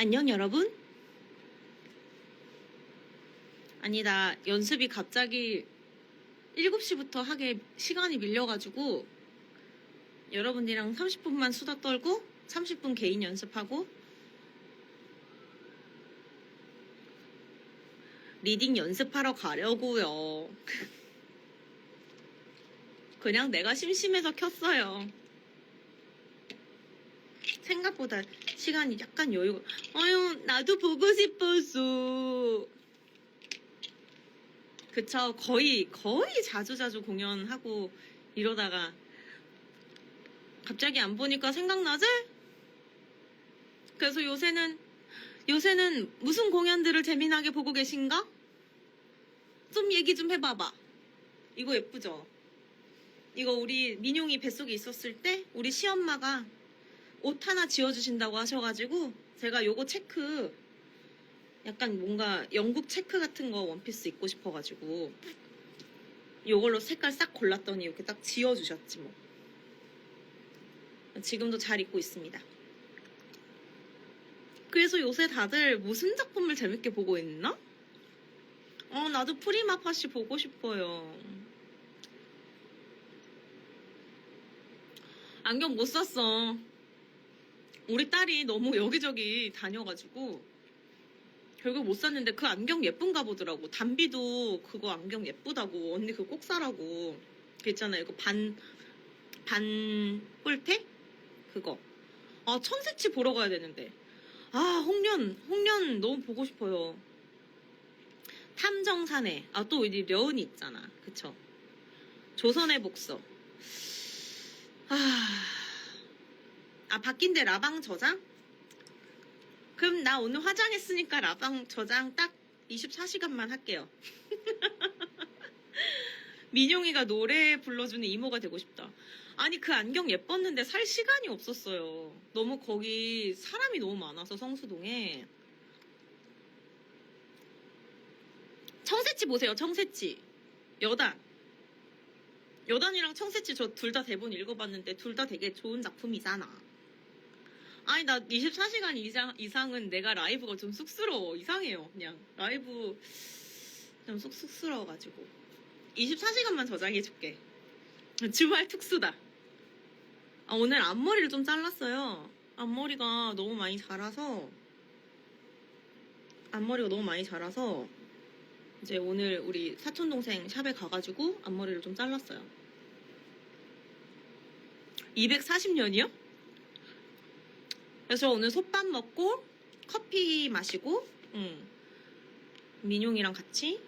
안녕 여러분. 아니 나 연습이 갑자기 7시부터 하게 시간이 밀려가지고 여러분들이랑 30분만 수다 떨고 30분 개인 연습하고 리딩 연습하러 가려고요. 그냥 내가 심심해서 켰어요. 생각보다 시간이 약간 여유가. 아유 나도 보고 싶었어. 그쵸. 거의 자주 공연하고 이러다가 갑자기 안 보니까 생각나지? 그래서 요새는 무슨 공연들을 재미나게 보고 계신가? 좀 얘기 좀 해봐봐. 이거 예쁘죠? 이거 우리 민용이 뱃속에 있었을 때 우리 시엄마가 옷 하나 지어주신다고 하셔가지고 제가 요거 체크 약간 뭔가 영국 체크 같은 거 원피스 입고 싶어가지고 요걸로 색깔 싹 골랐더니 이렇게 딱 지어주셨지 뭐. 지금도 잘 입고 있습니다. 그래서 요새 다들 무슨 작품을 재밌게 보고 있나? 나도 프리마파시 보고 싶어요. 안경 못 샀어. 우리 딸이 너무 여기저기 다녀가지고 결국 못 샀는데 그 안경 예쁜가 보더라고. 담비도 그거 안경 예쁘다고. 언니 그거 꼭 사라고. 그 있잖아요. 그 반 뿔테? 그거. 청새치 보러 가야 되는데. 홍련 너무 보고 싶어요. 탐정사내. 또 이제 려은이 있잖아. 그쵸? 조선의 복서. 바뀐데 라방 저장? 그럼 나 오늘 화장했으니까 라방 저장 딱 24시간만 할게요. 민용이가 노래 불러주는 이모가 되고 싶다. 아니 그 안경 예뻤는데 살 시간이 없었어요. 너무 거기 사람이 너무 많아서 성수동에. 청새치 보세요. 청새치. 여단이랑 청새치 저 둘 다 대본 읽어봤는데 둘 다 되게 좋은 작품이잖아. 아니 나 24시간 이상은 내가 라이브가 좀 쑥스러워. 이상해요. 그냥 라이브 좀 쑥스러워가지고 24시간만 저장해줄게. 주말 특수다. 오늘 앞머리를 좀 잘랐어요. 앞머리가 너무 많이 자라서 이제 오늘 우리 사촌동생 샵에 가가지고 앞머리를 좀 잘랐어요. 240년이요? 그래서 오늘 솥밥 먹고 커피 마시고 민용이랑 같이.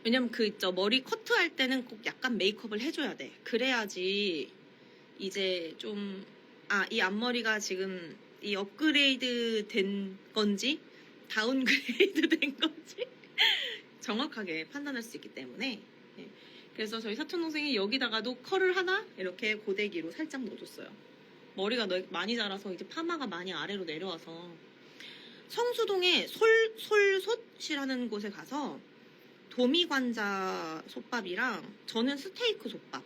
왜냐면 그 있죠, 머리 커트할 때는 꼭 약간 메이크업을 해줘야 돼. 그래야지 이제 좀 이 앞머리가 지금 이 업그레이드 된 건지 다운그레이드 된 건지 정확하게 판단할 수 있기 때문에. 그래서 저희 사촌동생이 여기다가도 컬을 하나 이렇게 고데기로 살짝 넣어줬어요. 머리가 많이 자라서 이제 파마가 많이 아래로 내려와서. 성수동에 솔솥이라는 곳에 가서 도미관자 솥밥이랑 저는 스테이크 솥밥.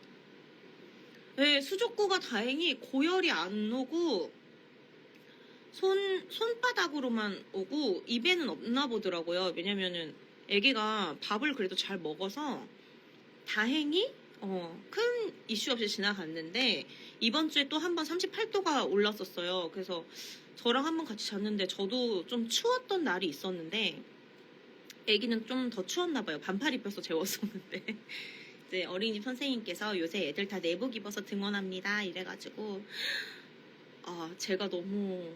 네, 수족구가 다행히 고열이 안 오고 손바닥으로만 오고 입에는 없나 보더라고요. 왜냐면은 애기가 밥을 그래도 잘 먹어서 다행히 큰 이슈 없이 지나갔는데 이번 주에 또 한 번 38도가 올랐었어요. 그래서 저랑 한 번 같이 잤는데 저도 좀 추웠던 날이 있었는데 애기는 좀 더 추웠나 봐요. 반팔 입혀서 재웠었는데 이제 어린이집 선생님께서 요새 애들 다 내복 입어서 등원합니다 이래가지고 제가 너무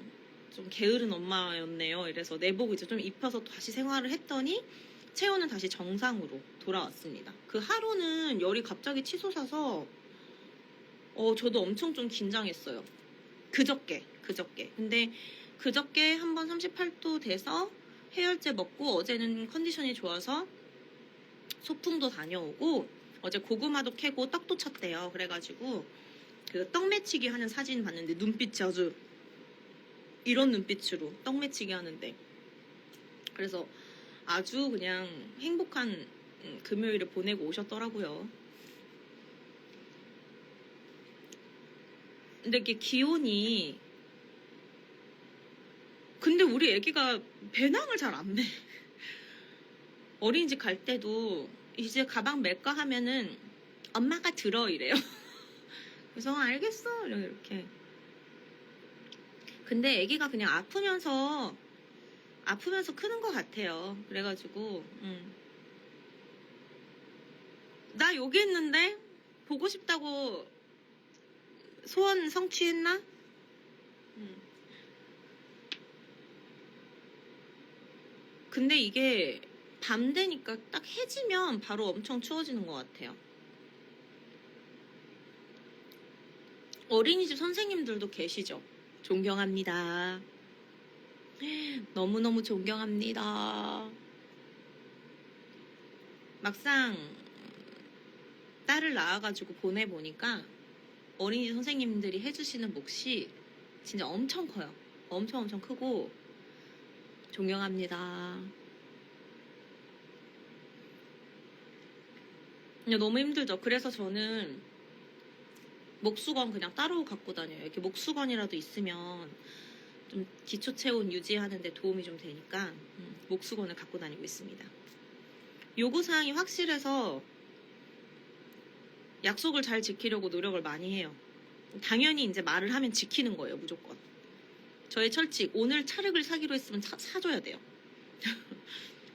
좀 게으른 엄마였네요. 이래서 내복 이제 좀 입혀서 다시 생활을 했더니 체온은 다시 정상으로 돌아왔습니다. 그 하루는 열이 갑자기 치솟아서 저도 엄청 좀 긴장했어요. 그저께. 근데 그저께 한번 38도 돼서 해열제 먹고 어제는 컨디션이 좋아서 소풍도 다녀오고 어제 고구마도 캐고 떡도 쳤대요. 그래가지고 그 떡 매치기 하는 사진 봤는데 눈빛이 아주 이런 눈빛으로 떡 매치기 하는데, 그래서 아주 그냥 행복한 금요일을 보내고 오셨더라고요. 근데 이게 기온이 근데 우리 애기가 배낭을 잘 안 매. 어린이집 갈 때도 이제 가방 멜까 하면은 엄마가 들어 이래요. 그래서 알겠어 이렇게. 근데 애기가 그냥 아프면서 크는 것 같아요. 그래가지고 나 여기 있는데 보고 싶다고 소원 성취했나? 근데 이게 밤 되니까 딱 해지면 바로 엄청 추워지는 것 같아요. 어린이집 선생님들도 계시죠? 존경합니다. 너무너무 존경합니다. 막상 딸을 낳아가지고 보내보니까 어린이 선생님들이 해주시는 몫이 진짜 엄청 커요. 엄청 크고 존경합니다. 근데 너무 힘들죠. 그래서 저는 목수건 그냥 따로 갖고 다녀요. 이렇게 목수건이라도 있으면 좀 기초 체온 유지하는 데 도움이 좀 되니까 목수건을 갖고 다니고 있습니다. 요구사항이 확실해서 약속을 잘 지키려고 노력을 많이 해요. 당연히 이제 말을 하면 지키는 거예요, 무조건. 저의 철칙, 오늘 차력을 사기로 했으면 사줘야 돼요.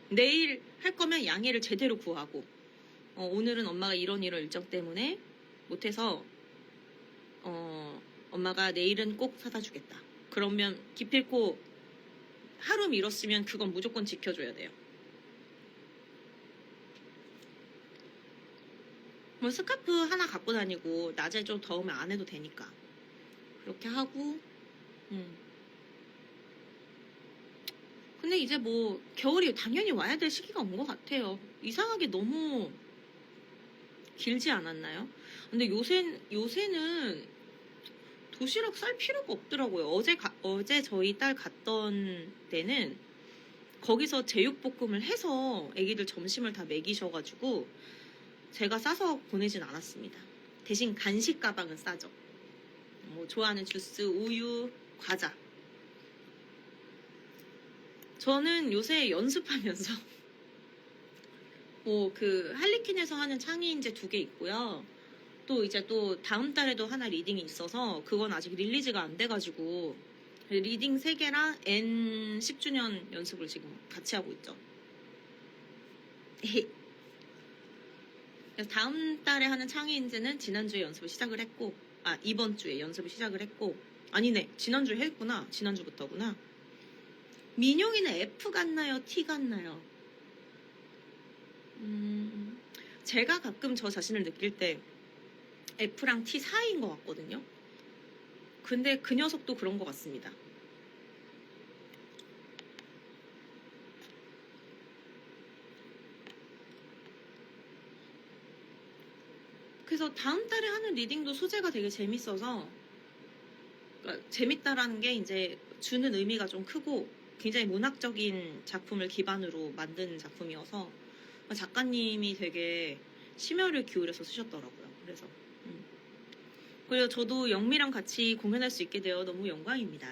내일 할 거면 양해를 제대로 구하고, 오늘은 엄마가 이런 일정 때문에 못해서, 엄마가 내일은 꼭 사다 주겠다. 그러면 기필코 하루 미뤘으면 그건 무조건 지켜줘야 돼요. 뭐 스카프 하나 갖고 다니고 낮에 좀 더우면 안 해도 되니까 그렇게 하고 근데 이제 뭐 겨울이 당연히 와야 될 시기가 온 것 같아요. 이상하게 너무 길지 않았나요? 근데 요새는 도시락 쌀 필요가 없더라고요. 어제 저희 딸 갔던 데는 거기서 제육볶음을 해서 애기들 점심을 다 먹이셔가지고 제가 싸서 보내진 않았습니다. 대신 간식 가방은 싸죠. 뭐 좋아하는 주스, 우유, 과자. 저는 요새 연습하면서 뭐 그 할리퀸에서 하는 창의인재 2개 있고요. 또 이제 또 다음 달에도 하나 리딩이 있어서 그건 아직 릴리즈가 안 돼가지고 리딩 3개랑 N 10주년 연습을 지금 같이 하고 있죠. 그래서 다음 달에 하는 창의인재는 지난주에 연습을 시작을 했고, 이번 주에 연습을 시작을 했고, 아니네, 지난주에 했구나. 지난주부터구나. 민용이는 F 같나요? T 같나요? 제가 가끔 저 자신을 느낄 때 F랑 T 사이인 것 같거든요. 근데 그 녀석도 그런 것 같습니다. 그래서 다음 달에 하는 리딩도 소재가 되게 재밌어서, 그러니까 재밌다라는 게 이제 주는 의미가 좀 크고 굉장히 문학적인 작품을 기반으로 만든 작품이어서 작가님이 되게 심혈을 기울여서 쓰셨더라고요. 그리고 저도 영미랑 같이 공연할 수 있게 되어 너무 영광입니다.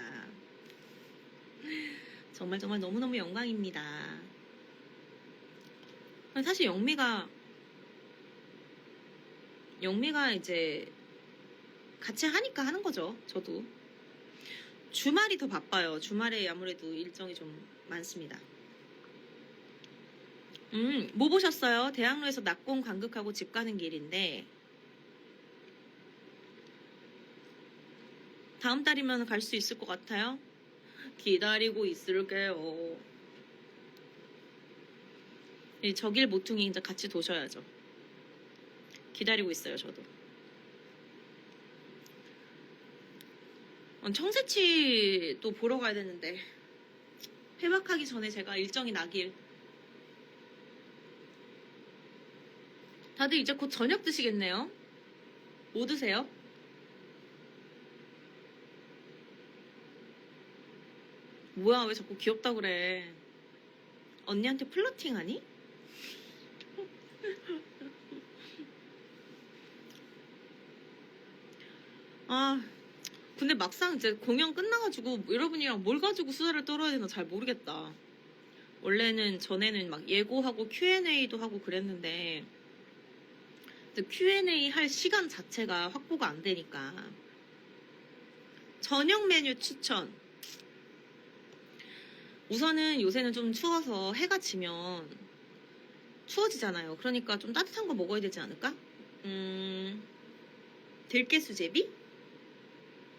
정말 너무너무 영광입니다. 사실 영미가 이제 같이 하니까 하는 거죠. 저도 주말이 더 바빠요. 주말에 아무래도 일정이 좀 많습니다. 뭐 보셨어요? 대학로에서 낙공 관극하고 집 가는 길인데 다음 달이면 갈 수 있을 것 같아요. 기다리고 있을게요. 저길 모퉁이 이제 같이 도셔야죠. 기다리고 있어요, 저도. 청새치도 보러 가야 되는데 폐막하기 전에 제가 일정이 나길. 다들 이제 곧 저녁 드시겠네요? 뭐 드세요? 뭐야, 왜 자꾸 귀엽다 그래? 언니한테 플러팅 하니? 근데 막상 이제 공연 끝나가지고 여러분이랑 뭘 가지고 수다를 떨어야 되나 잘 모르겠다. 원래는 전에는 막 예고하고 Q&A도 하고 그랬는데 Q&A 할 시간 자체가 확보가 안 되니까. 저녁 메뉴 추천. 우선은 요새는 좀 추워서 해가 지면 추워지잖아요. 그러니까 좀 따뜻한 거 먹어야 되지 않을까? 들깨 수제비?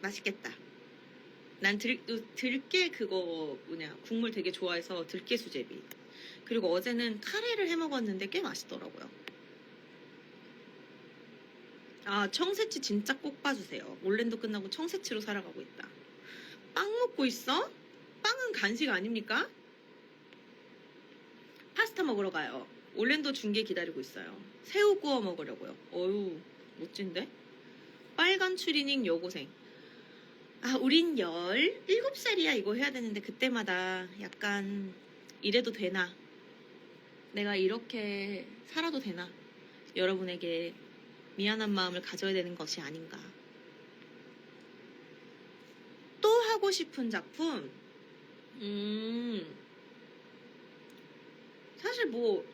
맛있겠다. 난 들깨 그거 국물 되게 좋아해서 들깨 수제비. 그리고 어제는 카레를 해 먹었는데 꽤 맛있더라고요. 아, 청새치 진짜 꼭 봐주세요. 올랜도 끝나고 청새치로 살아가고 있다. 빵 먹고 있어? 빵은 간식 아닙니까? 파스타 먹으러 가요. 올랜도 중계 기다리고 있어요. 새우 구워 먹으려고요. 어휴, 멋진데? 빨간 추리닝 여고생. 아, 우린 17살이야 이거 해야 되는데 그때마다 약간 이래도 되나? 내가 이렇게 살아도 되나? 여러분에게 미안한 마음을 가져야 되는 것이 아닌가. 또 하고 싶은 작품? 사실 뭐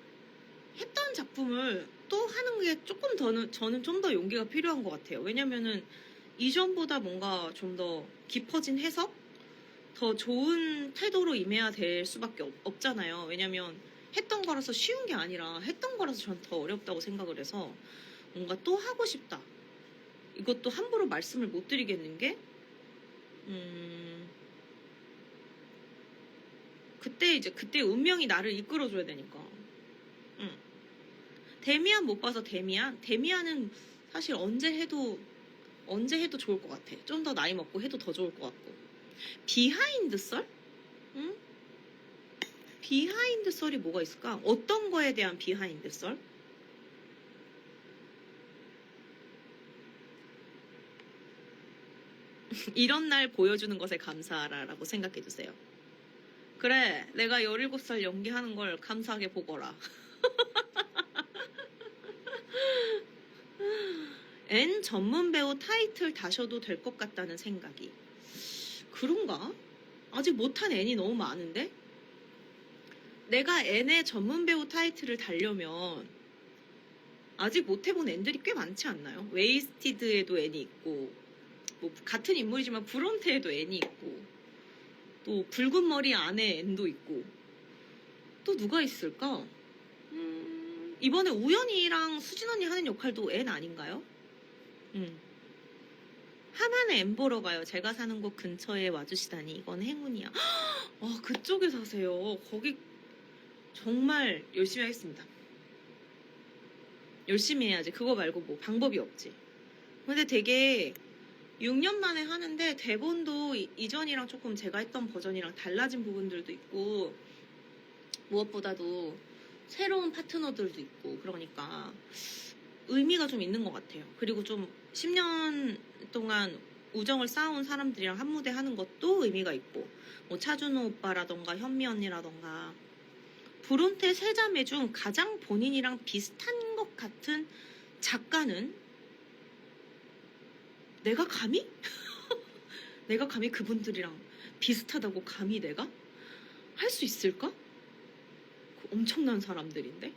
했던 작품을 또 하는 게 조금 더는 저는 좀 더 용기가 필요한 것 같아요. 왜냐면은 이전보다 뭔가 좀 더 깊어진 해석? 더 좋은 태도로 임해야 될 수밖에 없잖아요. 왜냐면 했던 거라서 쉬운 게 아니라 했던 거라서 전 더 어렵다고 생각을 해서 뭔가 또 하고 싶다. 이것도 함부로 말씀을 못 드리겠는 게 그때 운명이 나를 이끌어줘야 되니까. 데미안 못 봐서 데미안은 사실 언제 해도 좋을 것 같아. 좀 더 나이 먹고 해도 더 좋을 것 같고. 비하인드 썰? 응? 비하인드 썰이 뭐가 있을까? 어떤 거에 대한 비하인드 썰? 이런 날 보여주는 것에 감사하라라고 생각해주세요. 그래, 내가 17살 연기하는 걸 감사하게 보거라. N 전문 배우 타이틀 다셔도 될 것 같다는 생각이. 그런가? 아직 못한 N이 너무 많은데? 내가 N의 전문 배우 타이틀을 달려면 아직 못해본 N들이 꽤 많지 않나요? 웨이스티드에도 N이 있고, 뭐 같은 인물이지만 브론테에도 N이 있고, 또 붉은 머리 안에 N도 있고, 또 누가 있을까? 이번에 우연이랑 수진 언니 하는 역할도 N 아닌가요? 하만에 N 보러 가요. 제가 사는 곳 근처에 와주시다니 이건 행운이야. 그쪽에 사세요. 거기 정말 열심히 하겠습니다. 열심히 해야지. 그거 말고 뭐 방법이 없지. 근데 되게 6년 만에 하는데 대본도 이전이랑 조금 제가 했던 버전이랑 달라진 부분들도 있고 무엇보다도 새로운 파트너들도 있고 그러니까 의미가 좀 있는 것 같아요. 그리고 좀 10년 동안 우정을 쌓아온 사람들이랑 한 무대 하는 것도 의미가 있고 뭐 차준호 오빠라던가 현미 언니라던가 브론테 세 자매 중 가장 본인이랑 비슷한 것 같은 작가는 내가 감히? 내가 감히 그분들이랑 비슷하다고 감히 내가? 할 수 있을까? 엄청난 사람들인데?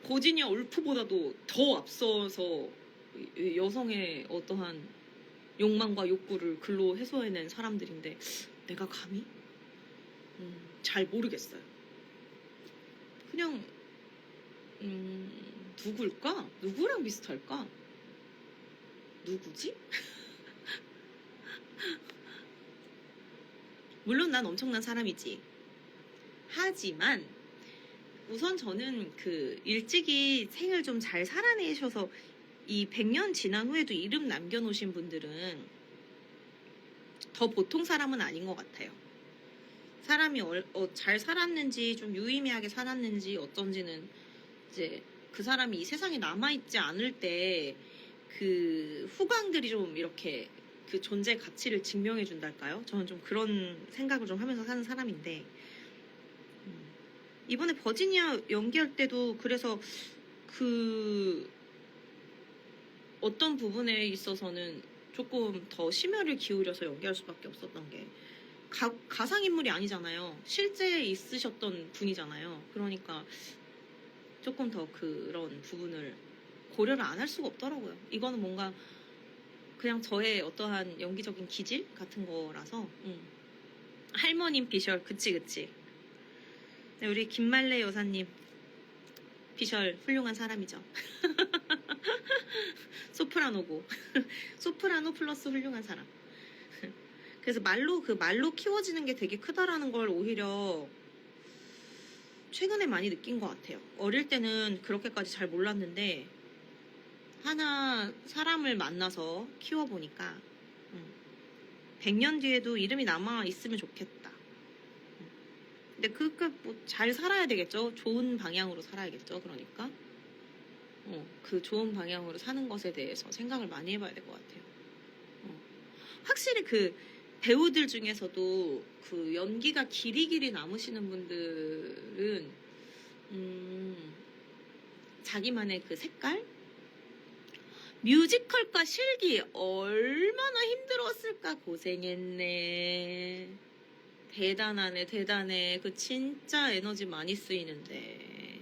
버지니아 울프보다도 더 앞서서 여성의 어떠한 욕망과 욕구를 글로 해소해낸 사람들인데 내가 감히? 잘 모르겠어요. 그냥 누굴까? 누구랑 비슷할까? 누구지? 물론 난 엄청난 사람이지. 하지만 우선 저는 일찍이 생을 좀 잘 살아내셔서 이 100년 지난 후에도 이름 남겨놓으신 분들은 더 보통 사람은 아닌 것 같아요. 사람이 잘 살았는지 좀 유의미하게 살았는지 어쩐지는 이제 그 사람이 이 세상에 남아있지 않을 때 그 후광들이 좀 이렇게 그 존재 가치를 증명해 준달까요? 저는 좀 그런 생각을 좀 하면서 사는 사람인데 이번에 버지니아 연기할 때도 그래서 어떤 부분에 있어서는 조금 더 심혈을 기울여서 연기할 수밖에 없었던 게 가상인물이 아니잖아요. 실제 있으셨던 분이잖아요. 그러니까 조금 더 그런 부분을 고려를 안 할 수가 없더라고요. 이거는 뭔가 그냥 저의 어떠한 연기적인 기질 같은 거라서 할머님 비주얼 그치. 네, 우리 김말래 여사님 비주얼 훌륭한 사람이죠. 소프라노고 소프라노 플러스 훌륭한 사람. 그래서 말로 키워지는 게 되게 크다라는 걸 오히려 최근에 많이 느낀 것 같아요. 어릴 때는 그렇게까지 잘 몰랐는데 하나 사람을 만나서 키워보니까 100년 뒤에도 이름이 남아 있으면 좋겠다. 근데 잘 살아야 되겠죠. 좋은 방향으로 살아야겠죠. 그러니까 그 좋은 방향으로 사는 것에 대해서 생각을 많이 해봐야 될 것 같아요. 확실히 그 배우들 중에서도 그 연기가 길이 남으시는 분들은 자기만의 그 색깔? 뮤지컬과 실기 얼마나 힘들었을까. 고생했네. 대단해. 그 진짜 에너지 많이 쓰이는데.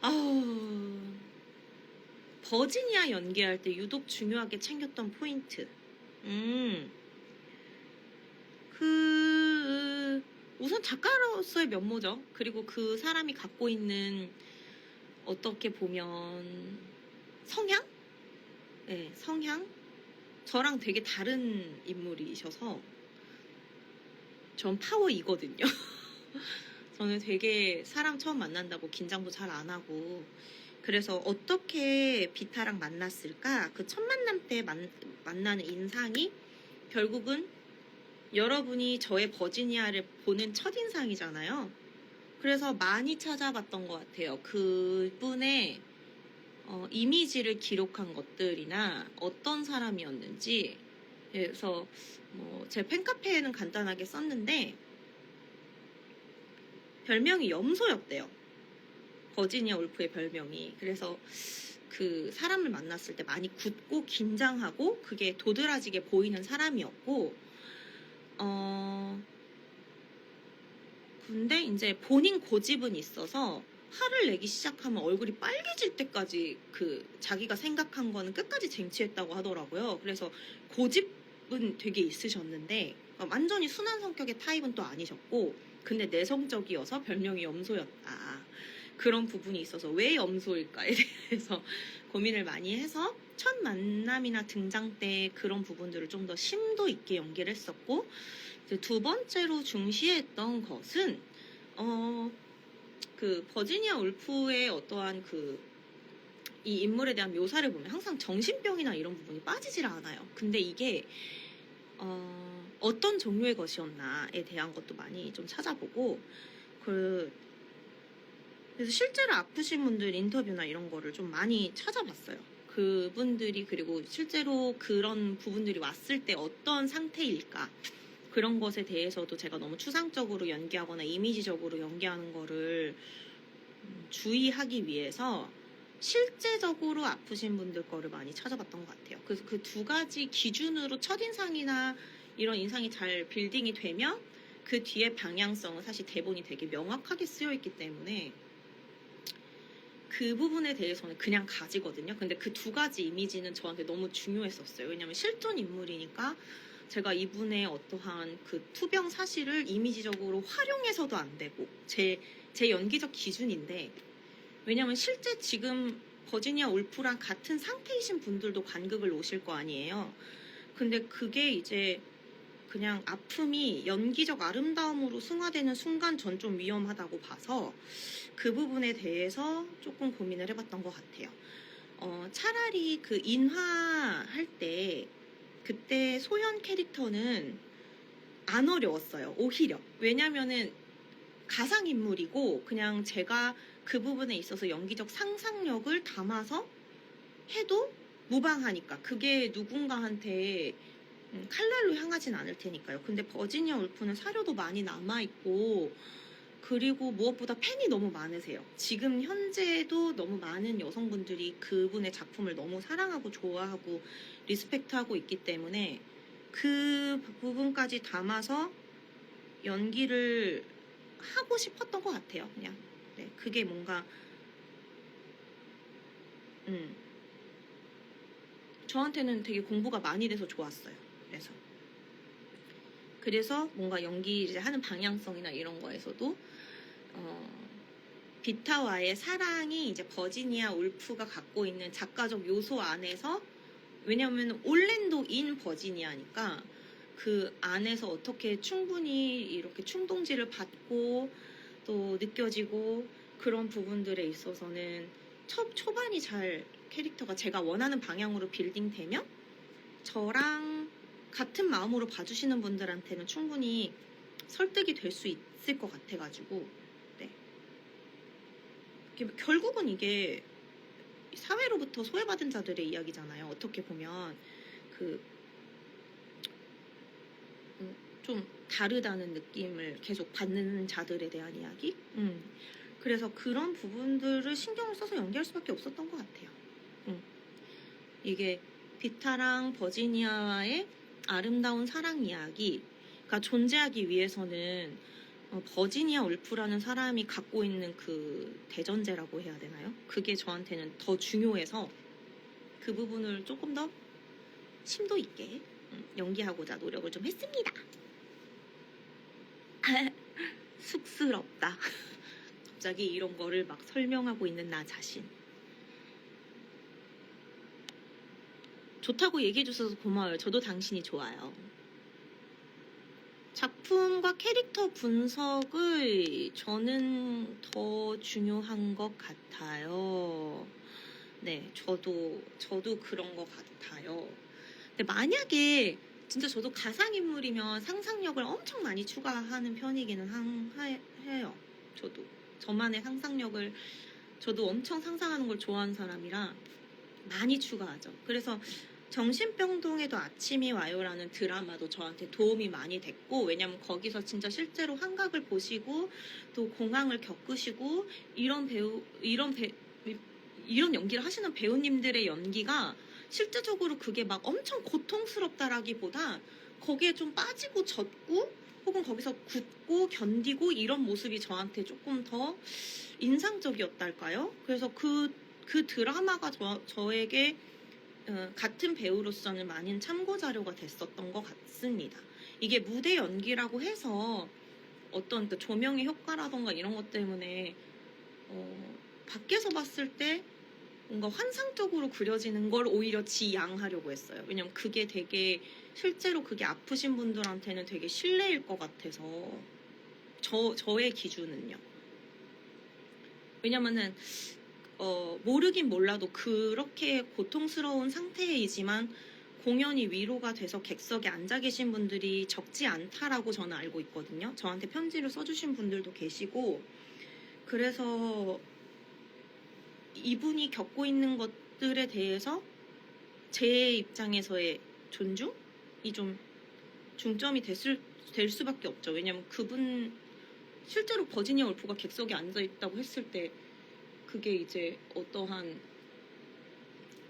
아우, 버지니아 연기할 때 유독 중요하게 챙겼던 포인트. 우선 작가로서의 면모죠. 그리고 그 사람이 갖고 있는 어떻게 보면 성향? 네, 성향? 저랑 되게 다른 인물이셔서 전 파워이거든요. 저는 되게 사람 처음 만난다고 긴장도 잘 안 하고 그래서 어떻게 비타랑 만났을까? 그 첫 만남 때 만나는 인상이 결국은 여러분이 저의 버지니아를 보는 첫인상이잖아요. 그래서 많이 찾아봤던 것 같아요. 그분의 이미지를 기록한 것들이나 어떤 사람이었는지. 그래서 제 팬카페에는 간단하게 썼는데 별명이 염소였대요. 버지니아 울프의 별명이. 그래서 그 사람을 만났을 때 많이 굳고 긴장하고 그게 도드라지게 보이는 사람이었고 근데 이제 본인 고집은 있어서 화를 내기 시작하면 얼굴이 빨개질 때까지 자기가 생각한 거는 끝까지 쟁취했다고 하더라고요. 그래서 고집은 되게 있으셨는데 완전히 순한 성격의 타입은 또 아니셨고 근데 내성적이어서 별명이 염소였다. 그런 부분이 있어서 왜 염소일까에 대해서 고민을 많이 해서 첫 만남이나 등장 때 그런 부분들을 좀 더 심도 있게 연기를 했었고 두 번째로 중시했던 것은 그 버지니아 울프의 어떠한 이 인물에 대한 묘사를 보면 항상 정신병이나 이런 부분이 빠지질 않아요. 근데 이게 어떤 종류의 것이었나에 대한 것도 많이 좀 찾아보고 그래서 실제로 아프신 분들 인터뷰나 이런 거를 좀 많이 찾아봤어요. 그분들이 그리고 실제로 그런 부분들이 왔을 때 어떤 상태일까 그런 것에 대해서도 제가 너무 추상적으로 연기하거나 이미지적으로 연기하는 거를 주의하기 위해서 실제적으로 아프신 분들 거를 많이 찾아봤던 것 같아요. 그래서 그 두 가지 기준으로 첫인상이나 이런 인상이 잘 빌딩이 되면 그 뒤에 방향성은 사실 대본이 되게 명확하게 쓰여있기 때문에 그 부분에 대해서는 그냥 가지거든요. 근데 그 두 가지 이미지는 저한테 너무 중요했었어요. 왜냐면 실존 인물이니까 제가 이분의 어떠한 그 투병 사실을 이미지적으로 활용해서도 안 되고 제 연기적 기준인데 왜냐면 실제 지금 버지니아 울프랑 같은 상태이신 분들도 관극을 오실 거 아니에요. 근데 그게 이제 그냥 아픔이 연기적 아름다움으로 승화되는 순간 전 좀 위험하다고 봐서 그 부분에 대해서 조금 고민을 해봤던 것 같아요. 차라리 그 인화할 때 그때 소현 캐릭터는 안 어려웠어요. 오히려. 왜냐면은 가상인물이고 그냥 제가 그 부분에 있어서 연기적 상상력을 담아서 해도 무방하니까 그게 누군가한테 칼날로 향하진 않을 테니까요. 근데 버지니아 울프는 사료도 많이 남아있고 그리고 무엇보다 팬이 너무 많으세요. 지금 현재도 너무 많은 여성분들이 그분의 작품을 너무 사랑하고 좋아하고 리스펙트하고 있기 때문에 그 부분까지 담아서 연기를 하고 싶었던 것 같아요. 그냥 네, 그게 뭔가 저한테는 되게 공부가 많이 돼서 좋았어요. 그래서 뭔가 연기 이제 하는 방향성이나 이런 거에서도 비타와의 사랑이 이제 버지니아 울프가 갖고 있는 작가적 요소 안에서, 왜냐하면 올랜도인 버지니아니까 그 안에서 어떻게 충분히 이렇게 충동지를 받고 또 느껴지고 그런 부분들에 있어서는 초반이 잘 캐릭터가 제가 원하는 방향으로 빌딩되면 저랑 같은 마음으로 봐주시는 분들한테는 충분히 설득이 될 수 있을 것 같아가지고 네. 결국은 이게 사회로부터 소외받은 자들의 이야기잖아요. 어떻게 보면 좀 다르다는 느낌을 계속 받는 자들에 대한 이야기. 그래서 그런 부분들을 신경을 써서 연기할 수밖에 없었던 것 같아요. 이게 비타랑 버지니아의 아름다운 사랑 이야기가 존재하기 위해서는 버지니아 울프라는 사람이 갖고 있는 그 대전제라고 해야 되나요? 그게 저한테는 더 중요해서 그 부분을 조금 더 심도 있게 연기하고자 노력을 좀 했습니다. 쑥스럽다. 갑자기 이런 거를 막 설명하고 있는 나 자신. 좋다고 얘기해주셔서 고마워요. 저도 당신이 좋아요. 작품과 캐릭터 분석을 저는 더 중요한 것 같아요. 네, 저도 그런 것 같아요. 근데 만약에 진짜 저도 가상인물이면 상상력을 엄청 많이 추가하는 편이기는 해요. 저만의 상상력을 저도 엄청 상상하는 걸 좋아하는 사람이라 많이 추가하죠. 그래서 정신병동에도 아침이 와요라는 드라마도 저한테 도움이 많이 됐고, 왜냐면 거기서 진짜 실제로 환각을 보시고 또 공황을 겪으시고 이런 연기를 하시는 배우님들의 연기가 실제적으로 그게 막 엄청 고통스럽다라기보다 거기에 좀 빠지고 젖고 혹은 거기서 굳고 견디고 이런 모습이 저한테 조금 더 인상적이었달까요? 그래서 그 드라마가 저에게 같은 배우로서는 많은 참고 자료가 됐었던 것 같습니다. 이게 무대 연기라고 해서 어떤 그 조명의 효과라던가 이런 것 때문에 밖에서 봤을 때 뭔가 환상적으로 그려지는 걸 오히려 지양하려고 했어요. 왜냐면 그게 되게 실제로 그게 아프신 분들한테는 되게 실례일 것 같아서 저의 기준은요. 왜냐면은 모르긴 몰라도 그렇게 고통스러운 상태이지만 공연이 위로가 돼서 객석에 앉아 계신 분들이 적지 않다라고 저는 알고 있거든요. 저한테 편지를 써주신 분들도 계시고, 그래서 이분이 겪고 있는 것들에 대해서 제 입장에서의 존중이 좀 중점이 될 수밖에 없죠. 왜냐면 그분 실제로 버지니아 울프가 객석에 앉아 있다고 했을 때 그게 이제 어떠한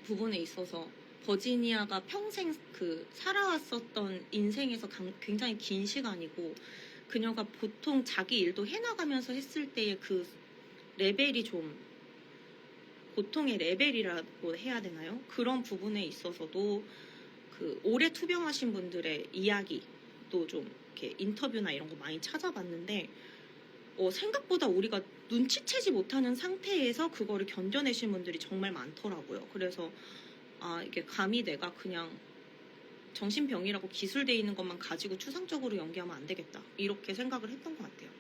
부분에 있어서 버지니아가 평생 살아왔었던 인생에서 굉장히 긴 시간이고, 그녀가 보통 자기 일도 해나가면서 했을 때의 그 레벨이 좀 고통의 레벨이라고 해야 되나요? 그런 부분에 있어서도 오래 투병하신 분들의 이야기도 좀 이렇게 인터뷰나 이런 거 많이 찾아봤는데 생각보다 우리가 눈치채지 못하는 상태에서 그거를 견뎌내신 분들이 정말 많더라고요. 그래서 이게 감히 내가 그냥 정신병이라고 기술돼 있는 것만 가지고 추상적으로 연기하면 안 되겠다, 이렇게 생각을 했던 것 같아요.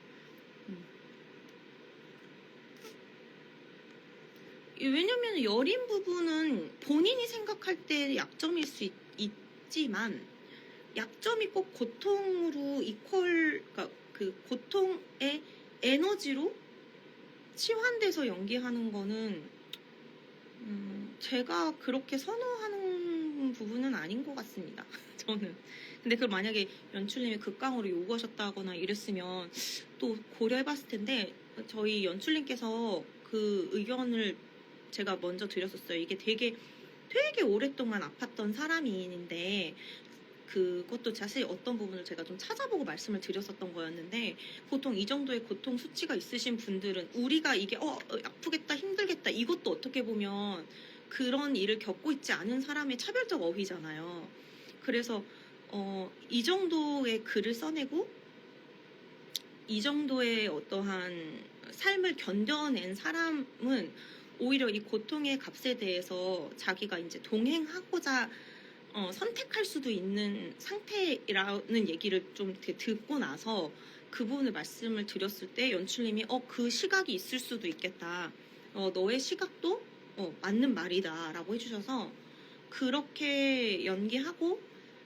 왜냐면 여린 부분은 본인이 생각할 때 약점일 수 있지만 약점이 꼭 고통으로 그러니까 그 고통의 에너지로 치환돼서 연기하는 거는 제가 그렇게 선호하는 부분은 아닌 것 않았습니다. 저는. 근데 그걸 만약에 연출님이 극강으로 요구하셨다거나 이랬으면 또 고려해봤을 텐데 저희 연출님께서 그 의견을 제가 먼저 드렸었어요. 이게 되게 오랫동안 아팠던 사람인데 그것도 자세히 어떤 부분을 제가 좀 찾아보고 말씀을 드렸었던 거였는데 보통 이 정도의 고통 수치가 있으신 분들은 우리가 이게 아프겠다 힘들겠다 이것도 어떻게 보면 그런 일을 겪고 있지 않은 사람의 차별적 어휘잖아요. 그래서 이 정도의 글을 써내고 이 정도의 어떠한 삶을 견뎌낸 사람은 오히려 이 고통의 값에 대해서 자기가 이제 동행하고자 선택할 수도 있는 상태라는 얘기를 좀 이렇게 듣고 나서 그 부분을 말씀을 드렸을 때 연출님이 그 시각이 있을 수도 있겠다. 너의 시각도 맞는 말이다 라고 해주셔서 그렇게 연기하고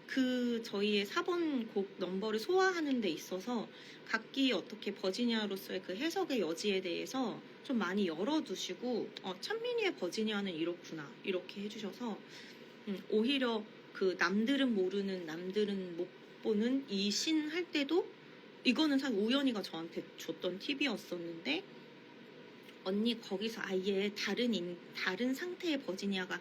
그 저희의 4번 곡 넘버를 소화하는 데 있어서 각기 어떻게 버지니아로서의 그 해석의 여지에 대해서 좀 많이 열어두시고 찬민이의 버지니아는 이렇구나 이렇게 해주셔서 오히려 그 남들은 모르는 남들은 못 보는 이 신 할 때도 이거는 사실 우연히가 저한테 줬던 팁이었었는데 언니 거기서 아예 다른 상태의 버지니아가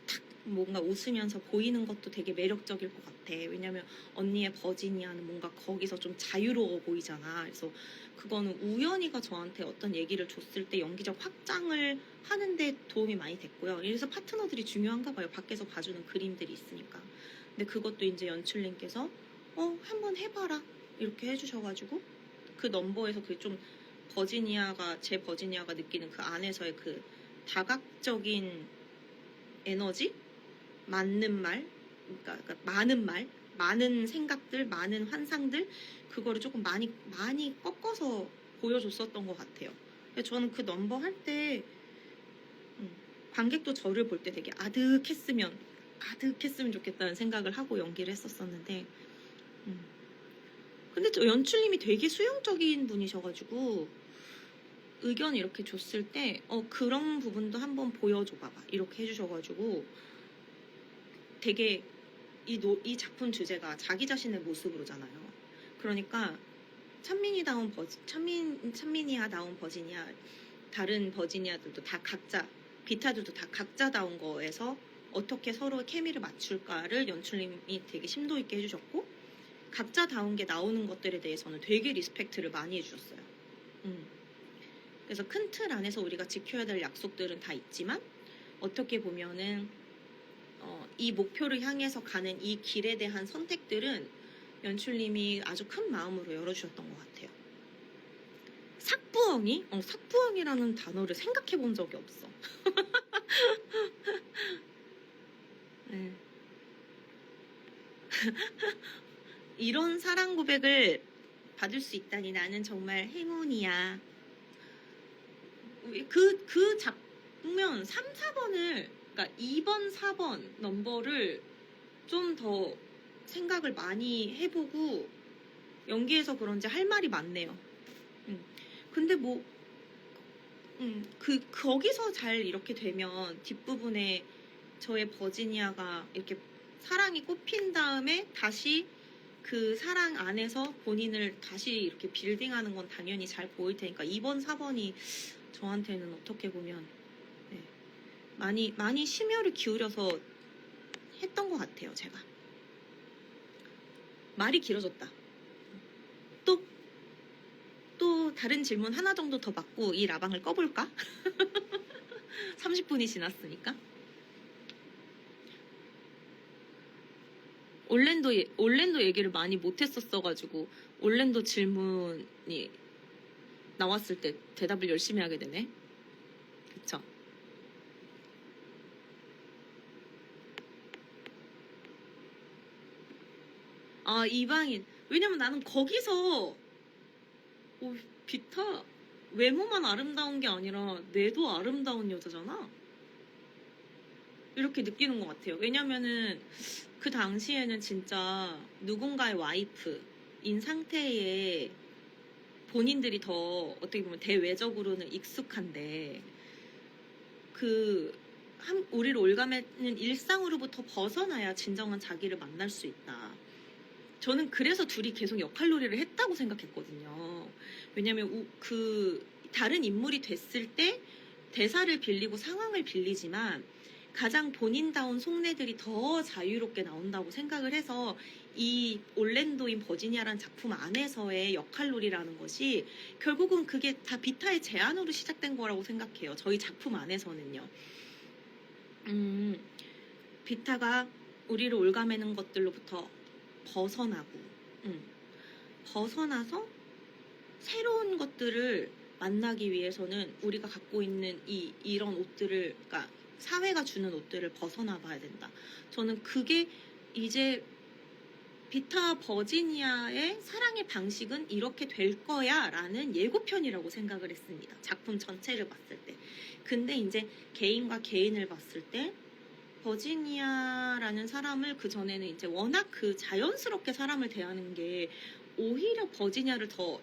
탁 뭔가 웃으면서 보이는 것도 되게 매력적일 것 같아. 왜냐면 언니의 버지니아는 뭔가 거기서 좀 자유로워 보이잖아. 그래서 그거는 우연히가 저한테 어떤 얘기를 줬을 때 연기적 확장을 하는데 도움이 많이 됐고요. 그래서 파트너들이 중요한가 봐요. 밖에서 봐주는 그림들이 있으니까. 근데 그것도 이제 연출님께서 한번 해봐라 이렇게 해주셔가지고 그 넘버에서 그게 좀 제 버지니아가 느끼는 그 안에서의 그 다각적인 에너지? 맞는 말? 그러니까 많은 말? 많은 생각들? 많은 환상들? 그거를 조금 많이 꺾어서 보여줬었던 것 같아요. 저는 그 넘버 할 때 관객도 저를 볼 때 되게 아득했으면 좋겠다는 생각을 하고 연기를 했었었는데 근데 저 연출님이 되게 수용적인 분이셔가지고 의견 이렇게 줬을 때 그런 부분도 한번 보여줘 봐봐 이렇게 해주셔가지고 되게 이 작품 주제가 자기 자신의 모습으로잖아요. 그러니까 찬민이다운 버지니아 다른 버지니아들도 다 각자 비타들도 다 각자다운 거에서 어떻게 서로 케미를 맞출까를 연출님이 되게 심도 있게 해주셨고 각자다운 게 나오는 것들에 대해서는 되게 리스펙트를 많이 해주셨어요. 그래서 큰 틀 안에서 우리가 지켜야 될 약속들은 다 있지만 어떻게 보면은 이 목표를 향해서 가는 이 길에 대한 선택들은 연출님이 아주 큰 마음으로 열어주셨던 것 같아요. 삭부엉이? 삭부엉이라는 단어를 생각해 본 적이 없어. 네. 이런 사랑 고백을 받을 수 있다니 나는 정말 행운이야. 그 장면 3, 4번을 그러니까 2번, 4번 넘버를 좀 더 생각을 많이 해보고 연기해서 그런지 할 말이 많네요. 근데 뭐 거기서 잘 이렇게 되면 뒷부분에 저의 버지니아가 이렇게 사랑이 꽃핀 다음에 다시 그 사랑 안에서 본인을 다시 이렇게 빌딩하는 건 당연히 잘 보일 테니까 2번, 4번이 저한테는 어떻게 보면 많이 심혈을 기울여서 했던 것 같아요, 제가. 말이 길어졌다. 또 다른 질문 하나 정도 더 받고 이 라방을 꺼볼까? 30분이 지났으니까. 올랜도 얘기를 많이 못했었어가지고 올랜도 질문이 나왔을 때 대답을 열심히 하게 되네. 그쵸? 아, 이방인. 왜냐면 나는 거기서 비타 외모만 아름다운 게 아니라 뇌도 아름다운 여자잖아. 이렇게 느끼는 것 같아요. 왜냐면은 그 당시에는 진짜 누군가의 와이프인 상태에 본인들이 더 어떻게 보면 대외적으로는 익숙한데 그 우리를 올가매는 일상으로부터 벗어나야 진정한 자기를 만날 수 있다. 저는 그래서 둘이 계속 역할놀이를 했다고 생각했거든요. 왜냐면 다른 인물이 됐을 때 대사를 빌리고 상황을 빌리지만 가장 본인다운 속내들이 더 자유롭게 나온다고 생각을 해서 이 올랜도인 버지니아라는 작품 안에서의 역할놀이라는 것이 결국은 그게 다 비타의 제안으로 시작된 거라고 생각해요. 저희 작품 안에서는요. 비타가 우리를 올가매는 것들로부터 벗어나고 벗어나서 새로운 것들을 만나기 위해서는 우리가 갖고 있는 이런 옷들을, 그러니까 사회가 주는 옷들을 벗어나 봐야 된다. 저는 그게 이제 비타 버지니아의 사랑의 방식은 이렇게 될 거야 라는 예고편이라고 생각을 했습니다. 작품 전체를 봤을 때. 근데 이제 개인과 개인을 봤을 때 버지니아라는 사람을 그 전에는 이제 워낙 그 자연스럽게 사람을 대하는 게 오히려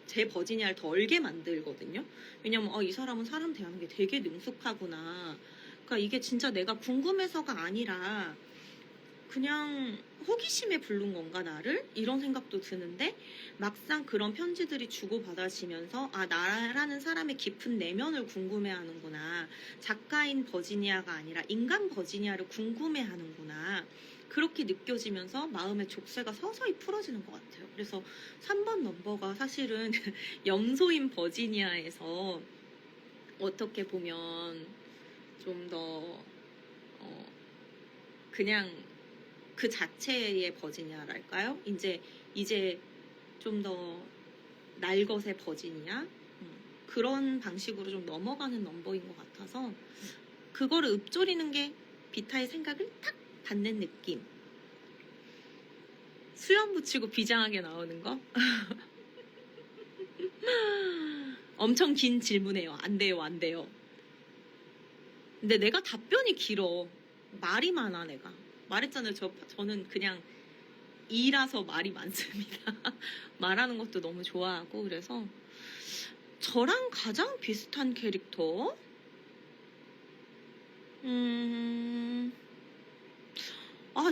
제 버지니아를 더 얼게 만들거든요. 왜냐면 이 사람은 사람 대하는 게 되게 능숙하구나. 그러니까 이게 진짜 내가 궁금해서가 아니라 그냥 호기심에 부른 건가 나를? 이런 생각도 드는데 막상 그런 편지들이 주고받아지면서 나라는 사람의 깊은 내면을 궁금해하는구나. 작가인 버지니아가 아니라 인간 버지니아를 궁금해하는구나. 그렇게 느껴지면서 마음의 족쇄가 서서히 풀어지는 것 같아요. 그래서 3번 넘버가 사실은 염소인 버지니아에서 어떻게 보면 좀 더 그냥 그 자체의 버지니아랄까요? 이제 좀 더 날것의 버지니아? 그런 방식으로 좀 넘어가는 넘버인 것 같아서 그거를 읊조리는 게 비타의 생각을 탁 받는 느낌. 수염 붙이고 비장하게 나오는 거? 엄청 긴 질문이에요. 안 돼요, 안 돼요. 근데 내가 답변이 길어. 말이 많아, 내가. 말했잖아요. 저는 그냥 이라서 말이 많습니다. 말하는 것도 너무 좋아하고. 그래서 저랑 가장 비슷한 캐릭터?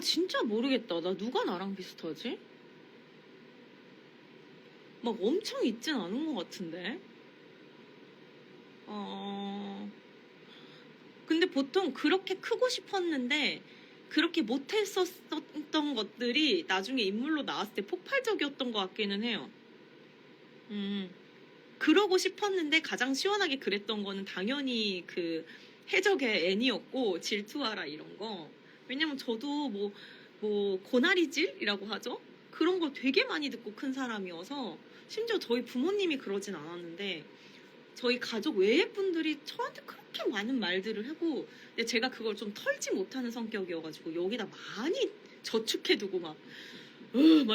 진짜 모르겠다. 나 누가 나랑 비슷하지? 막 엄청 있진 않은 것 같은데. 근데 보통 그렇게 크고 싶었는데 그렇게 못했었던 것들이 나중에 인물로 나왔을 때 폭발적이었던 것 같기는 해요. 그러고 싶었는데 가장 시원하게 그랬던 거는 당연히 그 해적의 애니였고 질투하라 이런 거. 왜냐면 저도 뭐 고나리질이라고 하죠? 그런 걸 되게 많이 듣고 큰 사람이어서 심지어 저희 부모님이 그러진 않았는데 저희 가족 외의 분들이 저한테 그렇게 많은 말들을 하고 근데 제가 그걸 좀 털지 못하는 성격이어가지고 여기다 많이 저축해두고 막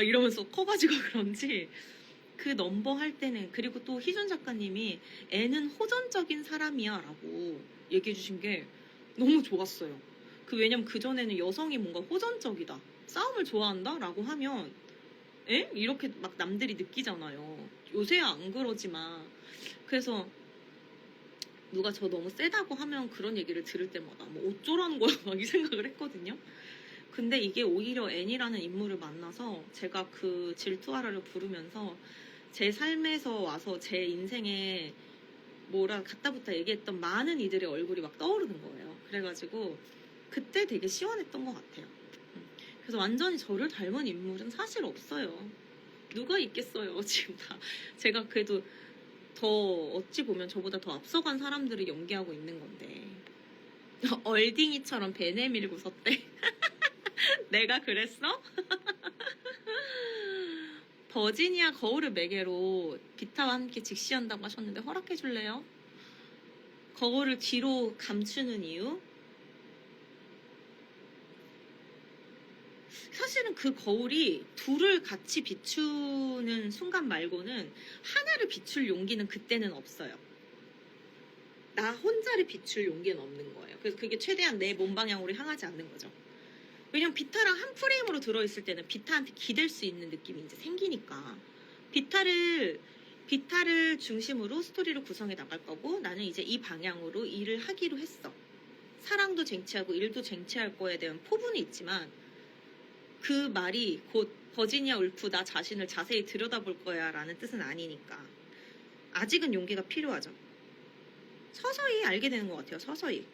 이러면서 커가지고 그런지 그 넘버 할 때는 그리고 또 희준 작가님이 애는 호전적인 사람이야 라고 얘기해 주신 게 너무 좋았어요. 왜냐면 그전에는 여성이 뭔가 호전적이다 싸움을 좋아한다 라고 하면 이렇게 막 남들이 느끼잖아요. 요새야 안 그러지만 그래서 누가 저 너무 세다고 하면 그런 얘기를 들을 때마다 뭐 어쩌라는 거야 막 이 생각을 했거든요. 근데 이게 오히려 애니라는 인물을 만나서 제가 그 질투하라를 부르면서 제 삶에서 와서 제 인생에 뭐라 갖다붙다 얘기했던 많은 이들의 얼굴이 막 떠오르는 거예요. 그래가지고 그때 되게 시원했던 것 같아요. 그래서 완전히 저를 닮은 인물은 사실 없어요. 누가 있겠어요 지금 다. 제가 그래도 더 어찌 보면 저보다 더 앞서간 사람들을 연기하고 있는 건데 얼딩이처럼 배 내밀고 섰대. 내가 그랬어? 버지니아 거울을 매개로 비타와 함께 직시한다고 하셨는데 허락해줄래요? 거울을 뒤로 감추는 이유? 사실은 그 거울이 둘을 같이 비추는 순간 말고는 하나를 비출 용기는 그때는 없어요. 나 혼자를 비출 용기는 없는 거예요. 그래서 그게 최대한 내 몸 방향으로 향하지 않는 거죠. 왜냐면 비타랑 한 프레임으로 들어있을 때는 비타한테 기댈 수 있는 느낌이 이제 생기니까 비타를 중심으로 스토리를 구성해 나갈 거고 나는 이제 이 방향으로 일을 하기로 했어. 사랑도 쟁취하고 일도 쟁취할 거에 대한 포부는 있지만 그 말이 곧 버지니아 울프 나 자신을 자세히 들여다볼 거야 라는 뜻은 아니니까 아직은 용기가 필요하죠. 서서히 알게 되는 것 같아요. 서서히.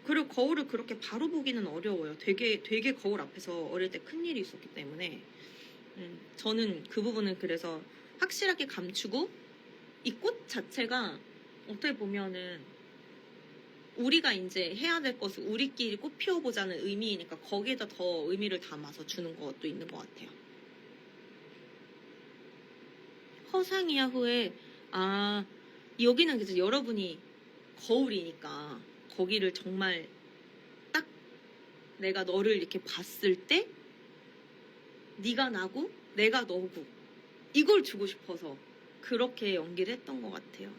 그리고 거울을 그렇게 바로 보기는 어려워요. 되게 거울 앞에서 어릴 때 큰일이 있었기 때문에 저는 그 부분은 그래서 확실하게 감추고 이 꽃 자체가 어떻게 보면은 우리가 이제 해야 될 것을 우리끼리 꽃 피워보자는 의미이니까 거기에다 더 의미를 담아서 주는 것도 있는 것 같아요. 허상이야 후에 여기는 이제 여러분이 거울이니까 거기를 정말 딱 내가 너를 이렇게 봤을 때 네가 나고 내가 너고 이걸 주고 싶어서 그렇게 연기를 했던 것 같아요.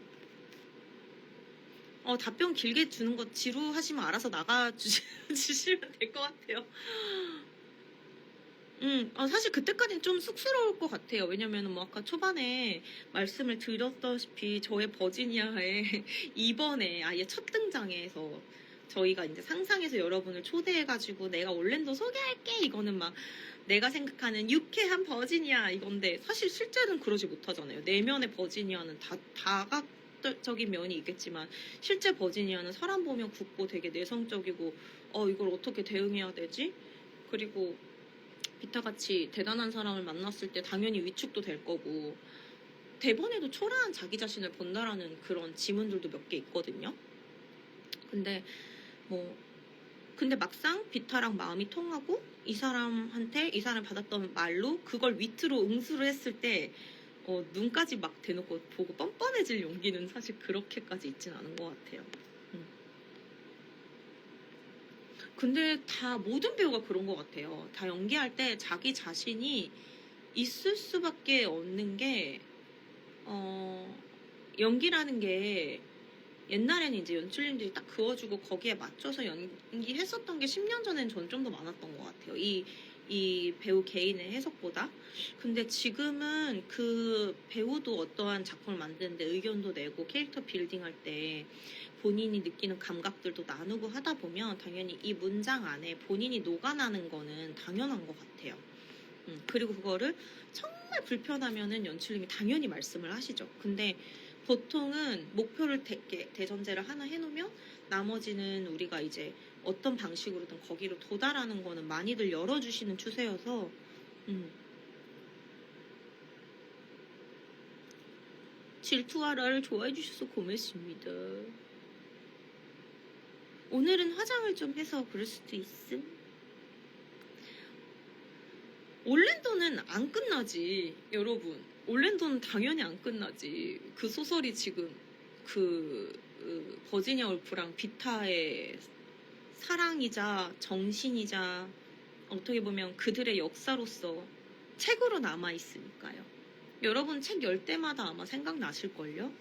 답변 길게 주는 거 지루하시면 알아서 나가주시면 될 것 같아요. 사실 그때까지는 좀 쑥스러울 것 같아요. 왜냐면은 뭐 아까 초반에 말씀을 드렸다시피 저의 버지니아의 이번에 아예 첫 등장에서 저희가 이제 상상해서 여러분을 초대해가지고 내가 올랜도 소개할게 이거는 막 내가 생각하는 유쾌한 버지니아 이건데 사실 실제는 그러지 못하잖아요. 내면의 버지니아는 다각적인 면이 있겠지만 실제 버지니아는 사람 보면 굳고 되게 내성적이고 이걸 어떻게 대응해야 되지? 그리고 비타같이 대단한 사람을 만났을 때 당연히 위축도 될 거고 대본에도 초라한 자기 자신을 본다라는 그런 지문들도 몇 개 있거든요. 근데 막상 비타랑 마음이 통하고 이 사람한테 이 사람이 받았던 말로 그걸 위트로 응수를 했을 때 눈까지 막 대놓고 보고 뻔뻔해질 용기는 사실 그렇게까지 있진 않은 것 같아요. 근데 다 모든 배우가 그런 것 같아요. 다 연기할 때 자기 자신이 있을 수밖에 없는 게 연기라는 게 옛날에는 이제 연출님들이 딱 그어주고 거기에 맞춰서 연기했었던 게 10년 전엔 전 좀 더 많았던 것 같아요. 이 배우 개인의 해석보다. 근데 지금은 그 배우도 어떠한 작품을 만드는데 의견도 내고 캐릭터 빌딩할 때 본인이 느끼는 감각들도 나누고 하다 보면 당연히 이 문장 안에 본인이 녹아나는 거는 당연한 것 같아요. 그리고 그거를 정말 불편하면은 연출님이 당연히 말씀을 하시죠. 근데 보통은 목표를 대전제를 하나 해놓으면 나머지는 우리가 이제 어떤 방식으로든 거기로 도달하는 거는 많이들 열어주시는 추세여서 질투하라를 좋아해 주셔서 고맙습니다. 오늘은 화장을 좀 해서 그럴 수도 있음. 올랜도는 안 끝나지 여러분. 올랜도는 당연히 안 끝나지. 그 소설이 지금 버지니아 울프랑 비타의 사랑이자 정신이자 어떻게 보면 그들의 역사로서 책으로 남아있으니까요. 여러분 책 열 때마다 아마 생각나실걸요?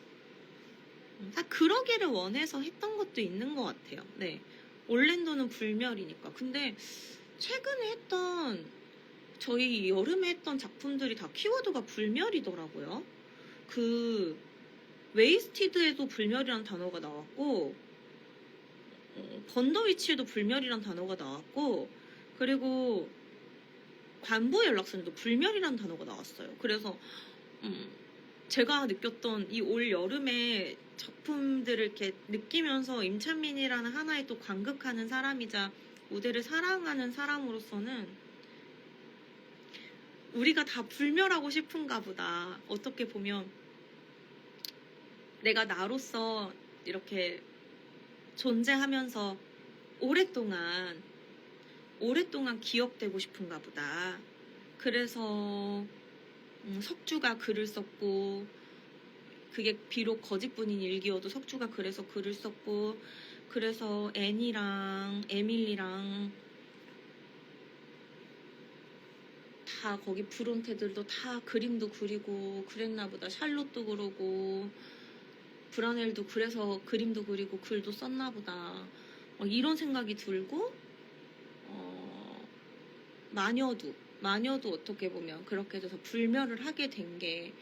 다 그러기를 원해서 했던 것도 있는 것 같아요. 네. 올랜도는 불멸이니까. 근데 최근에 했던 저희 여름에 했던 작품들이 다 키워드가 불멸이더라고요. 웨이스티드에도 불멸이란 단어가 나왔고 번더위치에도 불멸이란 단어가 나왔고 그리고 관부 연락선에도 불멸이란 단어가 나왔어요. 그래서 제가 느꼈던 이 올 여름에 작품들을 이렇게 느끼면서 임찬민이라는 하나의 또 관극하는 사람이자 무대를 사랑하는 사람으로서는 우리가 다 불멸하고 싶은가 보다. 어떻게 보면 내가 나로서 이렇게 존재하면서 오랫동안 기억되고 싶은가 보다. 그래서 석주가 글을 썼고 그게 비록 거짓뿐인 일기여도 석주가 그래서 글을 썼고 그래서 앤이랑 에밀리랑 다 거기 브론테들도 다 그림도 그리고 그랬나 보다. 샬롯도 그러고 브라넬도 그래서 그림도 그리고 글도 썼나 보다. 이런 생각이 들고 마녀도 어떻게 보면 그렇게 돼서 불멸을 하게 된 게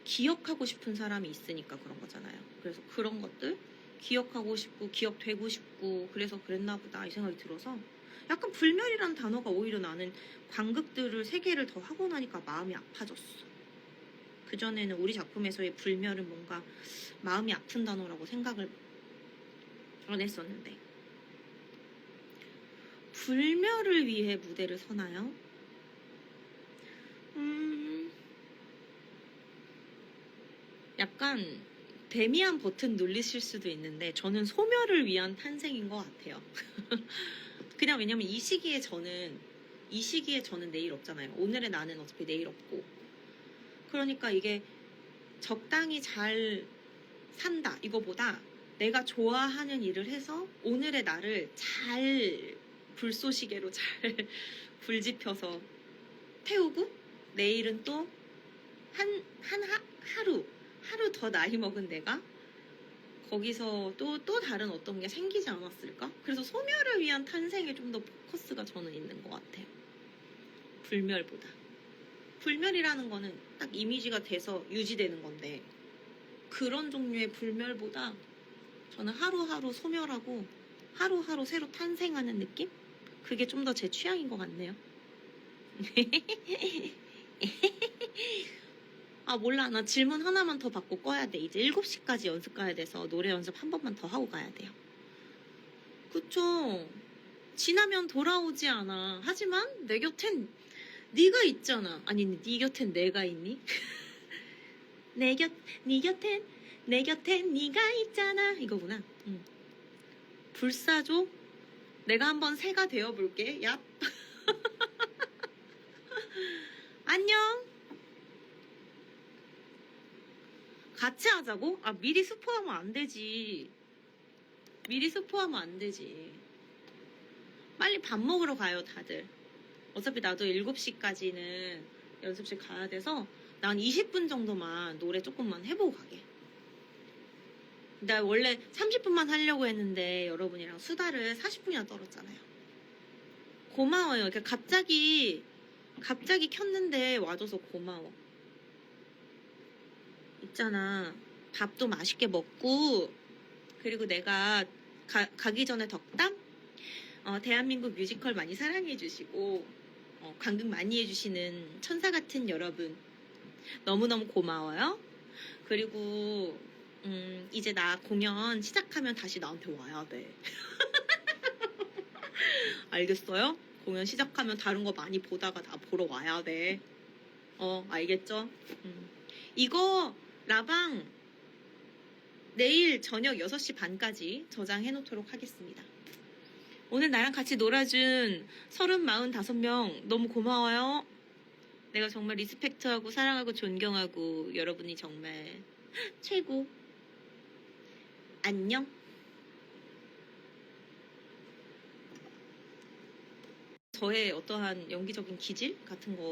기억하고 싶은 사람이 있으니까 그런 거잖아요. 그래서 그런 것들 기억하고 싶고 기억되고 싶고 그래서 그랬나 보다 이 생각이 들어서 약간 불멸이라는 단어가 오히려 나는 관극들을 세 개를 더 하고 나니까 마음이 아파졌어. 그전에는 우리 작품에서의 불멸은 뭔가 마음이 아픈 단어라고 생각을 안 했었는데 불멸을 위해 무대를 서나요? 약간 데미안 버튼 누르실 수도 있는데 저는 소멸을 위한 탄생인 것 같아요. 그냥 왜냐면 이 시기에 저는 내일 없잖아요. 오늘의 나는 어차피 내일 없고 그러니까 이게 적당히 잘 산다 이거보다 내가 좋아하는 일을 해서 오늘의 나를 잘 불쏘시개로 잘 불지펴서 태우고 내일은 또 하루 더 나이 먹은 내가 거기서 또 다른 어떤 게 생기지 않았을까? 그래서 소멸을 위한 탄생에 좀 더 포커스가 저는 있는 것 같아요. 불멸보다. 불멸이라는 거는 딱 이미지가 돼서 유지되는 건데 그런 종류의 불멸보다 저는 하루하루 소멸하고 하루하루 새로 탄생하는 느낌? 그게 좀 더 제 취향인 것 같네요. 아 몰라 나 질문 하나만 더 받고 꺼야 돼. 이제 7시까지 연습 가야 돼서 노래 연습 한 번만 더 하고 가야 돼요. 그쵸? 지나면 돌아오지 않아. 하지만 내 곁엔 네가 있잖아. 아니 네 곁엔 내가 있니? 네 곁엔 네가 있잖아. 이거구나. 불사조? 내가 한번 새가 되어볼게. 얍. 안녕. 같이 하자고? 아 미리 스포하면 안 되지. 미리 스포하면 안 되지. 빨리 밥 먹으러 가요 다들. 어차피 나도 7시까지는 연습실 가야 돼서 난 20분 정도만 노래 조금만 해보고 가게. 나 원래 30분만 하려고 했는데 여러분이랑 수다를 40분이나 떨었잖아요. 고마워요. 그러니까 갑자기 켰는데 와줘서 고마워. 있잖아. 밥도 맛있게 먹고 그리고 내가 가기 전에 덕담? 대한민국 뮤지컬 많이 사랑해주시고 관객 많이 해주시는 천사 같은 여러분 너무너무 고마워요. 그리고 이제 나 공연 시작하면 다시 나한테 와야 돼. 알겠어요? 공연 시작하면 다른 거 많이 보다가 나 보러 와야 돼. 알겠죠? 이거 라방 내일 저녁 6시 반까지 저장해 놓도록 하겠습니다. 오늘 나랑 같이 놀아준 45명 너무 고마워요. 내가 정말 리스펙트하고 사랑하고 존경하고 여러분이 정말 최고. 안녕. 저의 어떠한 연기적인 기질 같은 거